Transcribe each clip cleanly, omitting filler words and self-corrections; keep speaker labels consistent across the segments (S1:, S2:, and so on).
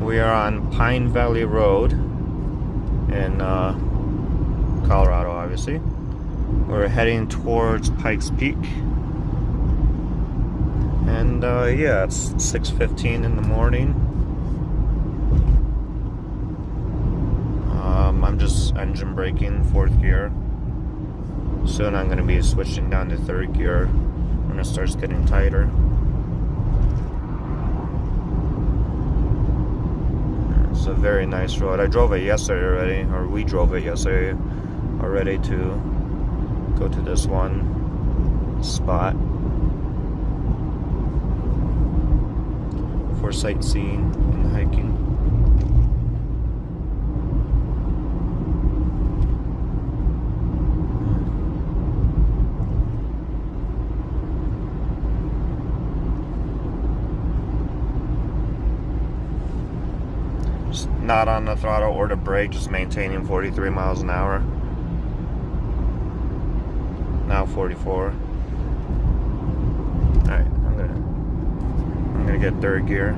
S1: We are on Pine Valley Road in Colorado, obviously. We're heading towards Pikes Peak. And yeah, it's 6:15 in the morning. I'm just engine braking, 4th gear. Soon I'm going to be switching down to 3rd gear when it starts getting tighter. It's a very nice road. I drove it yesterday already, or we drove it yesterday already to go to this one spot for sightseeing and hiking. Just not on the throttle or the brake, just maintaining 43 miles an hour. Now 44. Alright, I'm gonna get 3rd gear.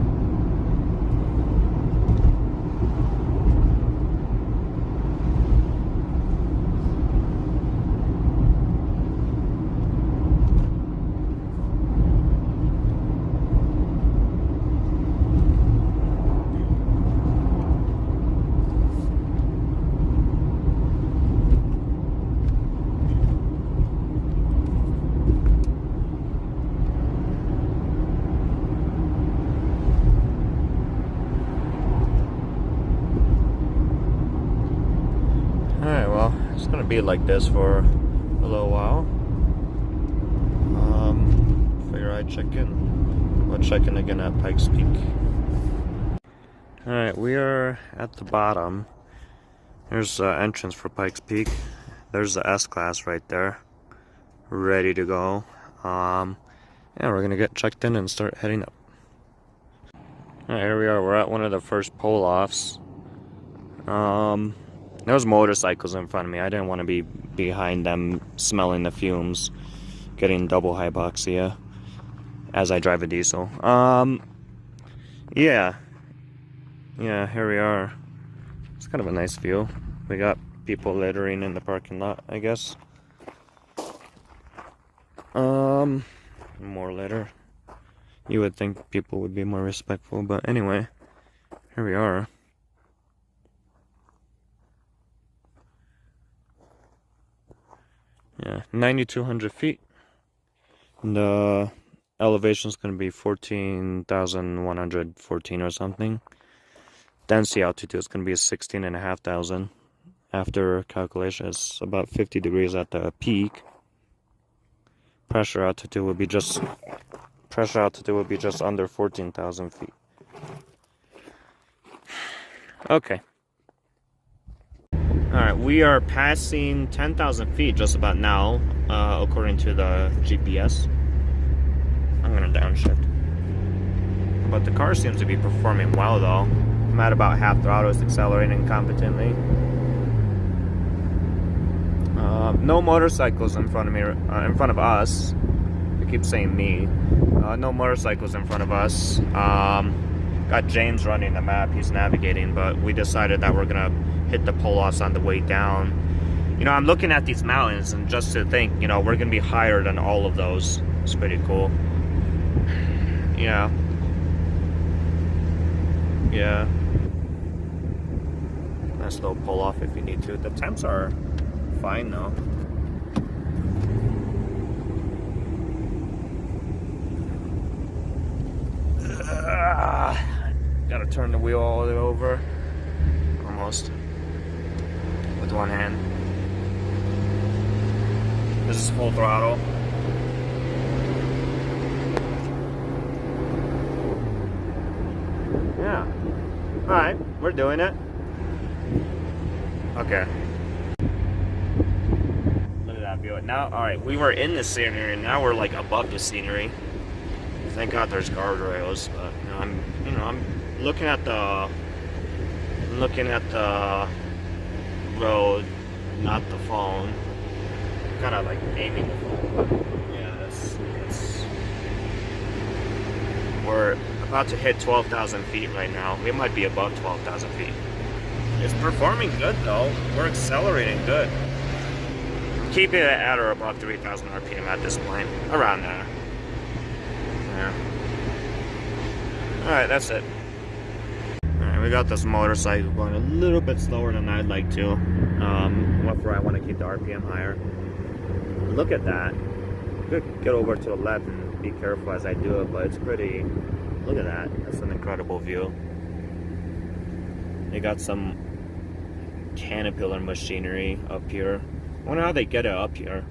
S1: Alright, well, it's gonna be like this for a little while. Figure I'd check in. We'll check in again at Pikes Peak. Alright, we are at the bottom. There's the entrance for Pikes Peak. There's the S-Class right there, ready to go. Yeah, we're gonna get checked in and start heading up. Alright, here we are. We're at one of the first pull-offs. There was motorcycles in front of me. I didn't want to be behind them smelling the fumes, getting double hypoxia as I drive a diesel. Yeah, here we are. It's kind of a nice view. We got people littering in the parking lot, I guess. More litter. You would think people would be more respectful, but anyway, here we are. Yeah, 9,200 feet. The elevation is going to be 14,114 or something. Density altitude is going to be 16,500. After calculation, it's about 50 degrees at the peak. Pressure altitude will be just under 14,000 feet. Okay. Alright, we are passing 10,000 feet just about now, according to the GPS. I'm gonna downshift. But the car seems to be performing well though. I'm at about half throttle, it's accelerating competently. No motorcycles in front of me, in front of us. I keep saying me. No motorcycles in front of us. Got James running the map, he's navigating, but we decided that we're gonna hit the pull-offs on the way down. You know, I'm looking at these mountains and just to think, you know, we're gonna be higher than all of those. It's pretty cool. Yeah. Nice little pull-off if you need to. The temps are fine though. Gotta turn the wheel all the way over. Almost. With one hand. This is full throttle. Yeah. Alright, we're doing it. Okay. Look at that view. Now, alright, we were in the scenery and now we're like above the scenery. Thank God there's guardrails, but I'm looking at the road, not the phone. Kind of like aiming the phone. Yeah, that's we're About to hit 12,000 feet right now. We might be above 12,000 feet. It's performing good though. We're accelerating good. Keep it at or above 3,000 RPM at this point. Around there. Yeah. Alright, that's it. Alright, we got this motorcycle going a little bit slower than I'd like to. Where I want to keep the RPM higher. Look at that. Get over to the left and be careful as I do it, but it's pretty. Look at that. That's an incredible view. They got some Caterpillar machinery up here. I wonder how they get it up here.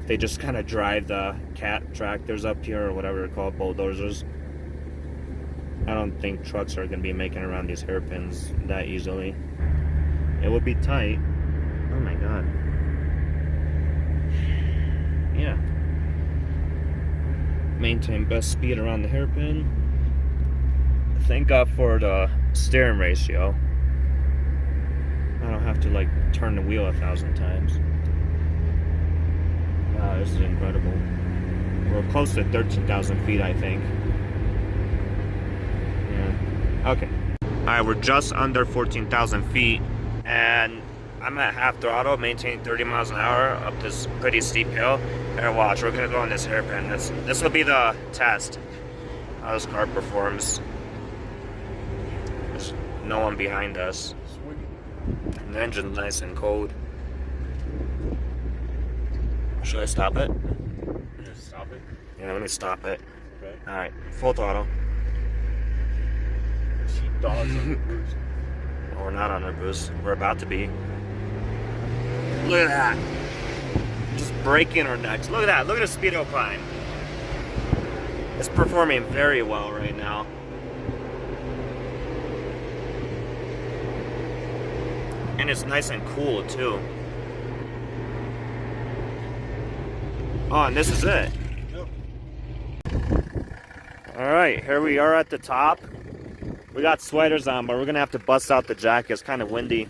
S1: They just kind of drive the cat tractors up here, or whatever they're called, bulldozers. I don't think trucks are going to be making around these hairpins that easily. It would be tight. Oh my god. Yeah. Maintain best speed around the hairpin. Thank God for the steering ratio. I don't have to like turn the wheel 1,000 times. Wow, this is incredible. We're close to 13,000 feet, I think. Yeah. Okay. Alright, we're just under 14,000 feet, and I'm at half throttle, maintaining 30 miles an hour up this pretty steep hill. And watch, we're gonna go on this hairpin. This will be the test how this car performs. There's no one behind us. And the engine's nice and cold. Should I stop it?
S2: Stop it?
S1: Yeah, let me stop it.
S2: Okay.
S1: Alright, full throttle.
S2: Sheepdogs on the boost.
S1: Well, we're not on our boost. We're about to be. Look at that. Just breaking our necks. Look at that. Look at the speedo climb. It's performing very well right now. And it's nice and cool too. Oh, and this is it. Alright, here we are at the top. We got sweaters on, but we're gonna have to bust out the jacket. It's kind of windy.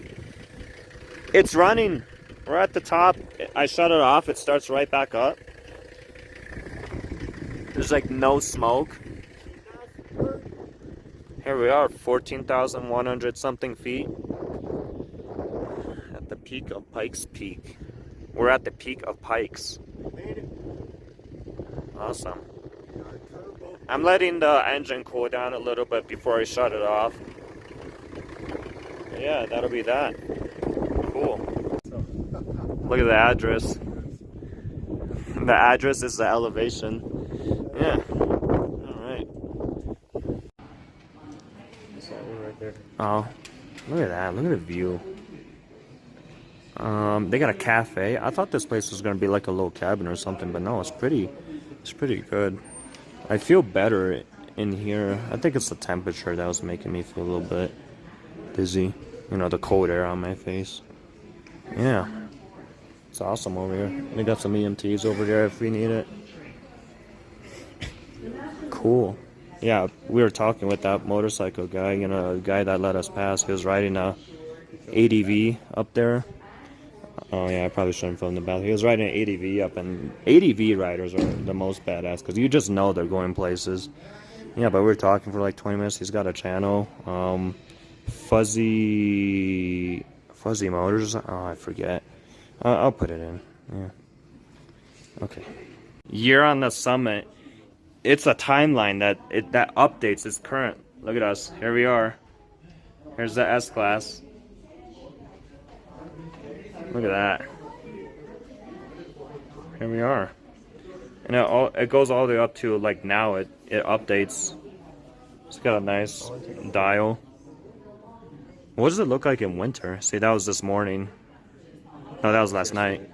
S1: It's running. We're at the top. I shut it off. It starts right back up. There's like no smoke. Here we are, 14,100 something feet. At the peak of Pikes Peak. We're at the peak of Pikes. Awesome. I'm letting the engine cool down a little bit before I shut it off. Yeah, that'll be that. Cool. Look at the address. The address is the elevation. Yeah. Alright.
S2: Right there.
S1: Oh, look at that. Look at the view. They got a cafe. I thought this place was gonna be like a little cabin or something, but no, it's pretty good. I feel better in here. I think it's the temperature that was making me feel a little bit dizzy. You know, the cold air on my face. Yeah. It's awesome over here. They got some EMTs over there if we need it. Cool. Yeah, we were talking with that motorcycle guy, you know, the guy that let us pass. He was riding a ADV up there. Oh yeah, I probably shouldn't film the back. He was riding an ADV up, and ADV riders are the most badass because you just know they're going places. Yeah, but we were talking for like 20 minutes. He's got a channel, Fuzzy Motors. Oh, I forget. I'll put it in. Yeah. Okay. Year on the summit. It's a timeline that updates its current. Look at us. Here we are. Here's the S-Class. Look at that. Here we are. And it goes all the way up to like now it updates. It's got a nice dial. What does it look like in winter? See, that was this morning. No, that was last night.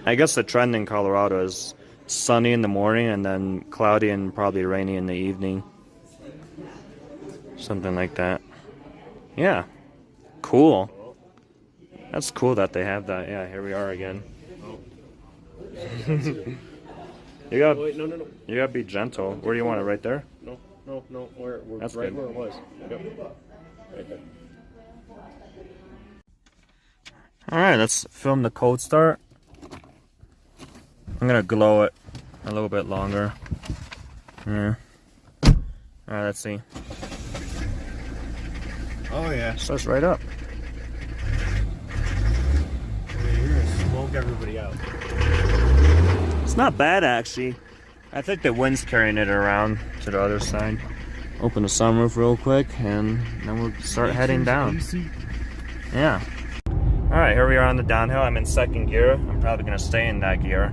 S1: I guess the trend in Colorado is sunny in the morning and then cloudy and probably rainy in the evening. Something like that. Yeah. Cool. That's cool that they have that. Yeah, here we are again. You gotta be gentle. Where do you want it? Right there?
S2: No. We're
S1: That's
S2: right
S1: good.
S2: where it was. Yep. Right there.
S1: Alright, let's film the cold start. I'm gonna glow it a little bit longer. Yeah. Alright, let's see.
S2: Oh yeah.
S1: Starts right up.
S2: You're gonna smoke everybody out.
S1: It's not bad actually. I think the wind's carrying it around to the other side. Open the sunroof real quick and then we'll start heading down. Yeah. Alright, here we are on the downhill. I'm in second gear. I'm probably gonna stay in that gear.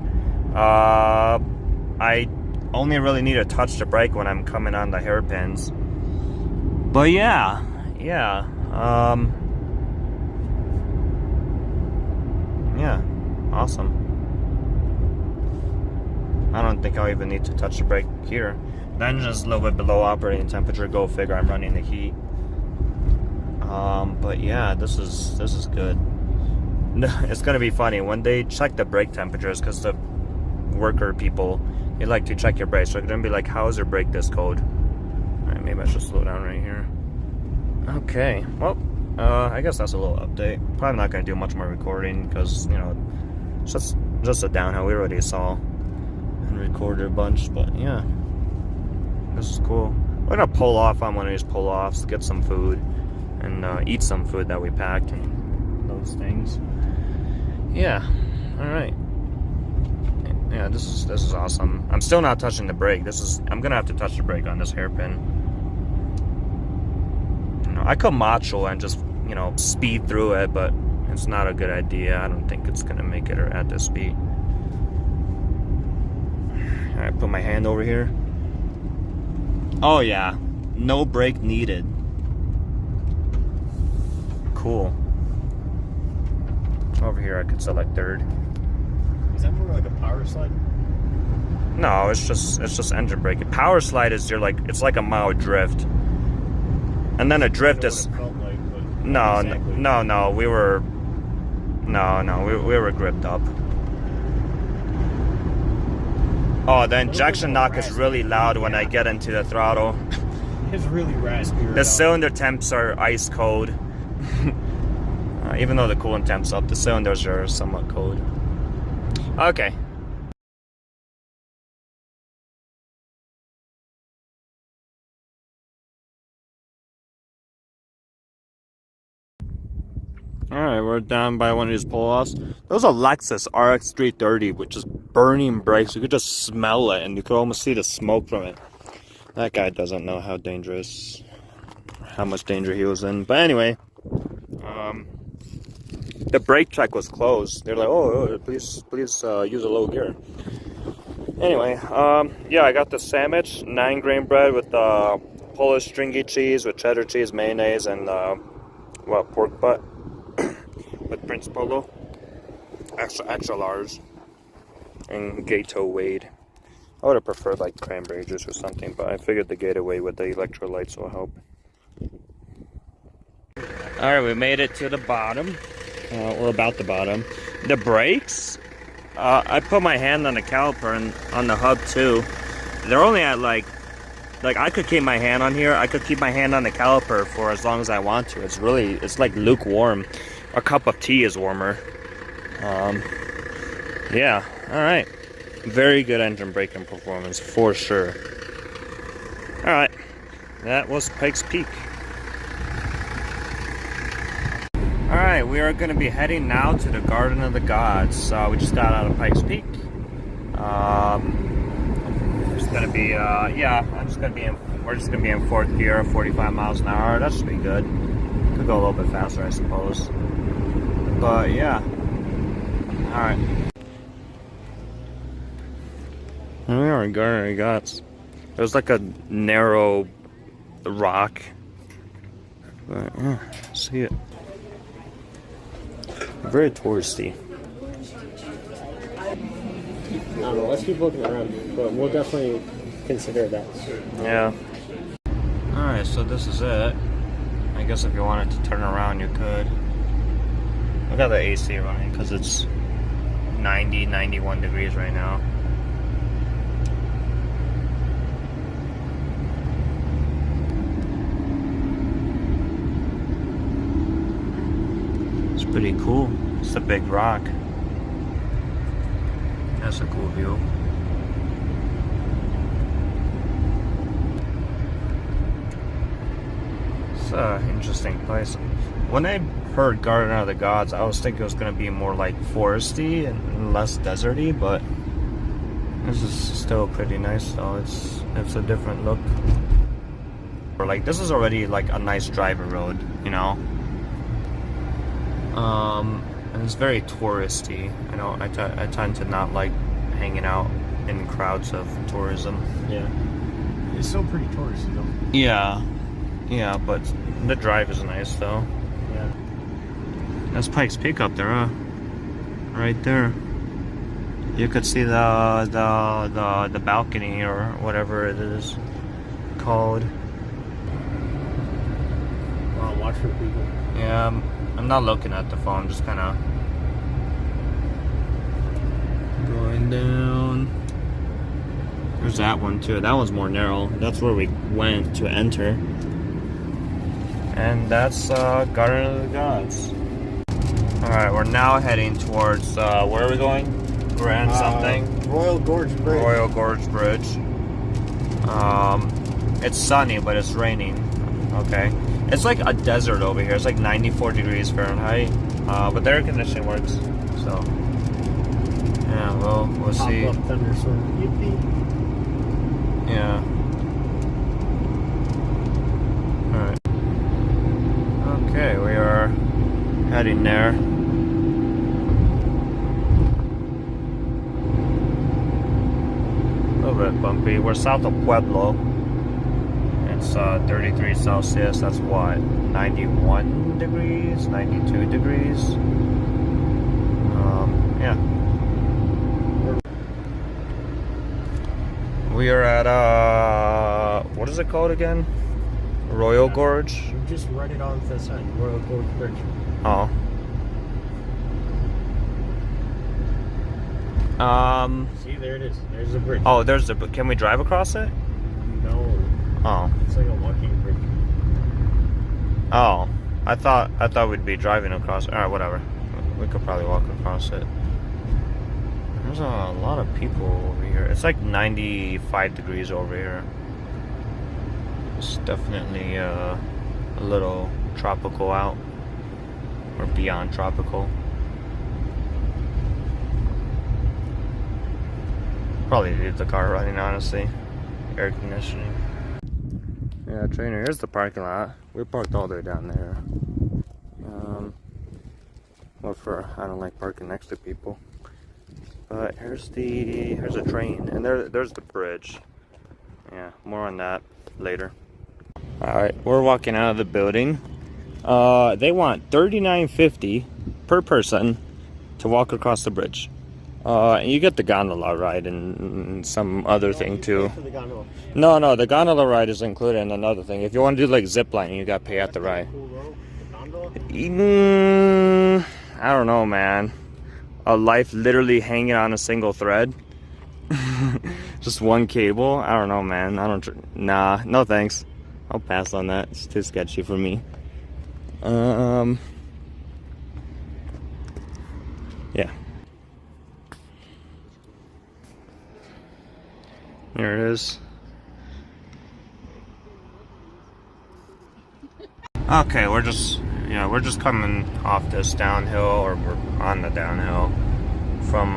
S1: I only really need to touch the brake when I'm coming on the hairpins. But yeah. Yeah, awesome. I don't think I'll even need to touch the brake here. The engine's a little bit below operating temperature. Go figure, I'm running the heat. But yeah, this is good. It's gonna be funny when they check the brake temperatures, because the worker people, they like to check your brakes. So they're gonna be like, how is your brake this cold? Alright, maybe I should slow down right here. Okay, well, I guess that's a little update. Probably not going to do much more recording because, you know, it's just a downhill. We already saw and recorded a bunch, but yeah, this is cool. We're going to pull off on one of these pull-offs, get some food, and eat some food that we packed and those things. Yeah, alright. Yeah, this is awesome. I'm still not touching the brake. I'm going to have to touch the brake on this hairpin. I could macho and just, you know, speed through it, but it's not a good idea. I don't think it's gonna make it at this speed. Alright, put my hand over here. Oh yeah, no brake needed. Cool. Over here I could select third.
S2: Is that more like a power slide?
S1: No, it's just engine braking. Power slide is it's like a mild drift. And then a drift is no, we were gripped up. Oh, the injection knock is really loud when I get into the throttle.
S2: It's really raspy.
S1: The cylinder temps are ice cold. Even though the coolant temp's up, the cylinders are somewhat cold. Okay. Alright, we're down by one of these pull-offs. There's a Lexus RX 330 which is burning brakes. You could just smell it and you could almost see the smoke from it. That guy doesn't know how much danger he was in. But anyway, the brake check was closed. They're like, oh please use a low gear. Anyway, yeah, I got the sandwich, 9-grain bread with Polish stringy cheese with cheddar cheese, mayonnaise, and pork butt. With Prince Polo, extra large, and Gato Wade. I would have preferred like cranberry juice or something, but I figured the Gato Wade with the electrolytes will help. Alright, we made it to the bottom. We're about the bottom. The brakes, I put my hand on the caliper and on the hub too. They're only at like I could keep my hand on here. I could keep my hand on the caliper for as long as I want to. It's like lukewarm. A cup of tea is warmer. Yeah, alright. Very good engine braking performance, for sure. Alright, that was Pikes Peak. Alright, we are going to be heading now to the Garden of the Gods. We just got out of Pikes Peak. It's going to be, we're just going to be in fourth gear, 45 miles an hour. That should be good. Could go a little bit faster, I suppose. But yeah. Alright. Here we are in Garden of the Gods. There's like a narrow rock. But yeah, see it. Very touristy.
S2: I don't know, let's keep looking around, but we'll definitely consider that.
S1: Yeah. Alright, so this is it. I guess if you wanted to turn around, you could. I got the AC running because it's 90, 91 degrees right now. It's pretty cool. It's a big rock. That's a cool view. an interesting place. When I heard Garden of the Gods, I was thinking it was going to be more like foresty and less deserty, but this is still pretty nice though. It's a different look. Or like this is already like a nice driving road, you know. And it's very touristy. I know I tend to not like hanging out in crowds of tourism.
S2: Yeah. It's still pretty touristy though.
S1: Yeah, but the drive is nice though.
S2: Yeah.
S1: That's Pikes Peak up there, huh? Right there. You could see the balcony or whatever it is called.
S2: Wow, watch for people.
S1: Yeah, I'm not looking at the phone, just kind of going down. There's that one too. That one's more narrow. That's where we went to enter. And that's Garden of the Gods. Alright, we're now heading towards, where are we going? Grand something?
S2: Royal Gorge Bridge.
S1: Royal Gorge Bridge. It's sunny, but it's raining. Okay. It's like a desert over here. It's like 94 degrees Fahrenheit. But the air conditioning works. So, yeah, we'll see.
S2: Pop-up thunderstorm. Yippee.
S1: Yeah. Alright. Okay, we are heading there. A little bit bumpy. We're south of Pueblo. It's 33 Celsius. That's what? 91 degrees? 92 degrees? Yeah. We are at, what is it called again? Royal Gorge?
S2: You just write it on the sign. Royal Gorge Bridge.
S1: Oh.
S2: See, there it is. There's the bridge.
S1: Oh, there's the, can we drive across it?
S2: No.
S1: Oh.
S2: It's like a walking bridge.
S1: Oh. I thought we'd be driving across. Alright, whatever. We could probably walk across it. There's a lot of people over here. It's like 95 degrees over here. It's definitely a little tropical out. Or beyond tropical. Probably leave the car running, honestly. Air conditioning. Yeah, trainer, here's the parking lot. We parked all the way down there. Well, I don't like parking next to people. But here's a train, and there's the bridge. Yeah, more on that later. Alright, we're walking out of the building. They want $39.50 per person to walk across the bridge. And you get the gondola ride and some other thing too.
S2: For the gondola.
S1: No, the gondola ride is included in another thing. If you want to do like zip lining, you got to pay at the ride.
S2: Cool, bro. The gondola?
S1: I don't know, man. A life literally hanging on a single thread. Just one cable. I don't know, man. Nah, no thanks. I'll pass on that. It's too sketchy for me. Yeah. There it is. Okay, we're just coming off this downhill, or we're on the downhill from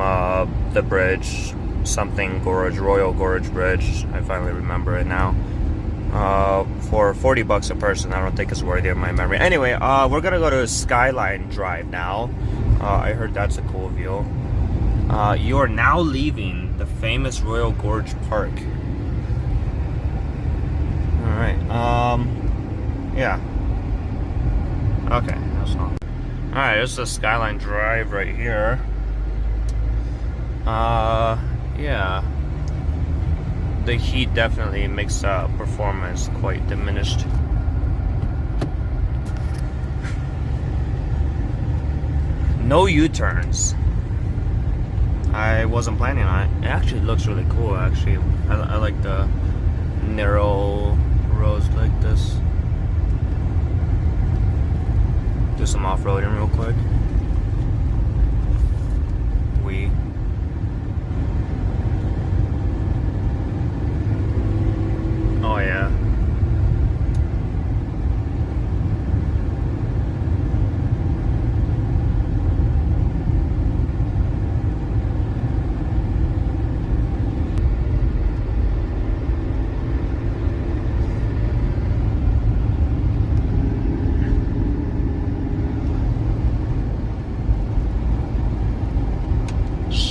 S1: the bridge, something Gorge, Royal Gorge Bridge. I finally remember it now. For $40 a person. I don't think it's worthy of my memory. Anyway, we're gonna go to Skyline Drive now. I heard that's a cool view. You are now leaving the famous Royal Gorge Park. Alright, yeah. Okay, that's all. Alright, this is the Skyline Drive right here. Yeah. The heat definitely makes performance quite diminished. No U-turns. I wasn't planning on it. It actually looks really cool, actually. I like the narrow roads like this. Do some off-roading real quick. Oh yeah.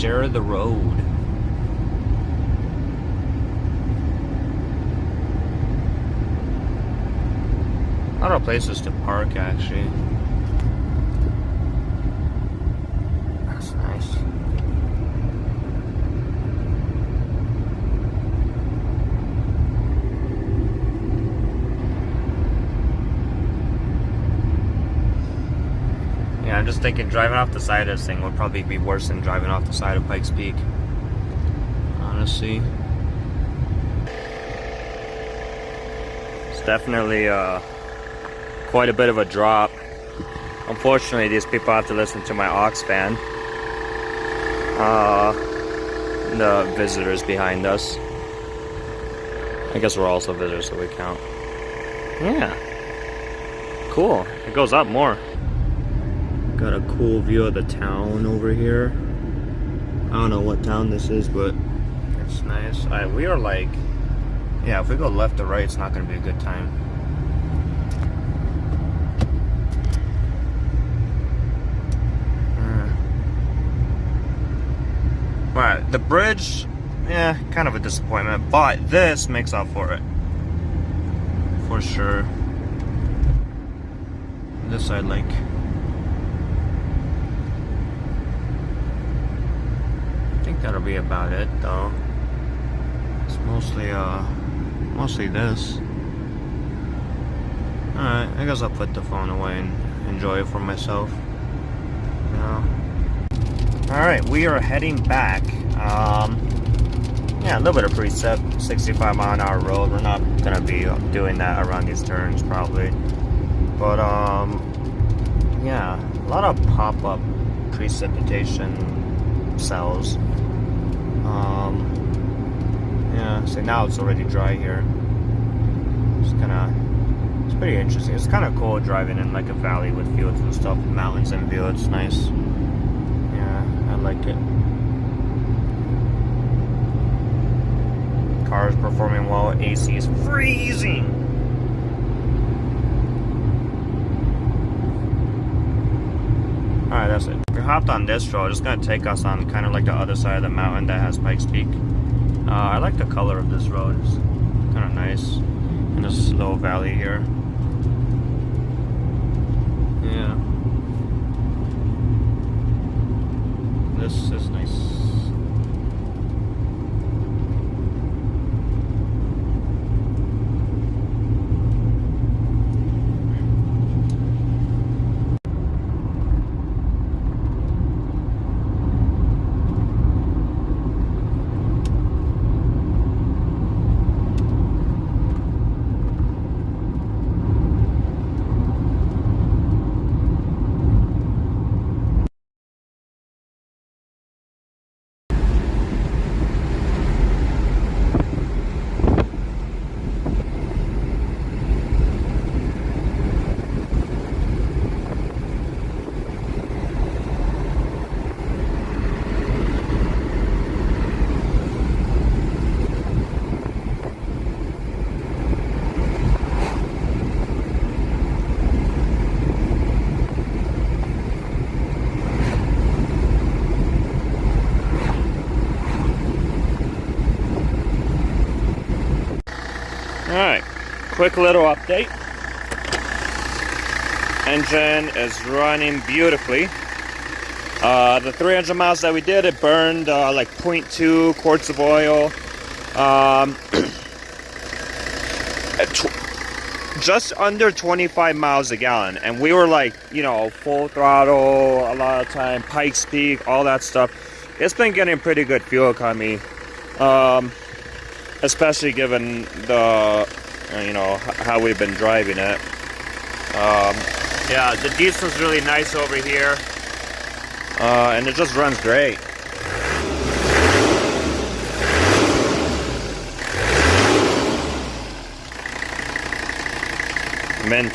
S1: share the road. A lot of places to park, actually. That's nice. Yeah, I'm just thinking driving off the side of this thing would probably be worse than driving off the side of Pikes Peak. Honestly. It's definitely quite a bit of a drop. Unfortunately, these people have to listen to my aux fan. The visitors behind us. I guess we're also visitors, so we count. Yeah. Cool. It goes up more. Got a cool view of the town over here. I don't know what town this is, but it's nice. We are like, yeah, if we go left or right, it's not going to be a good time. Right, the bridge, yeah, kind of a disappointment, but this makes up for it. For sure. This side, like, I think that'll be about it, though. It's mostly this. Alright, I guess I'll put the phone away and enjoy it for myself. Yeah. Alright, we are heading back. Yeah, a little bit of precept, 65 mile an hour road. We're not gonna be doing that around these turns probably. But yeah, a lot of pop-up precipitation cells. Yeah, so now it's already dry here. It's pretty interesting. It's kind of cool driving in like a valley with fields and stuff, mountains and view. It's nice. I like it. Car is performing well. AC is freezing. Alright, that's it. We hopped on this road. It's gonna take us on kind of like the other side of the mountain that has Pikes Peak. I like the color of this road. It's kind of nice. In this little valley here. Yeah. This is nice. Alright, quick little update. Engine is running beautifully. The 300 miles that we did, it burned like 0.2 quarts of oil. Just under 25 miles a gallon. And we were like, you know, full throttle a lot of time, Pikes Peak, all that stuff. It's been getting pretty good fuel economy. Especially given the, you know, how we've been driving it. Yeah, the diesel's really nice over here. And it just runs great. Mint.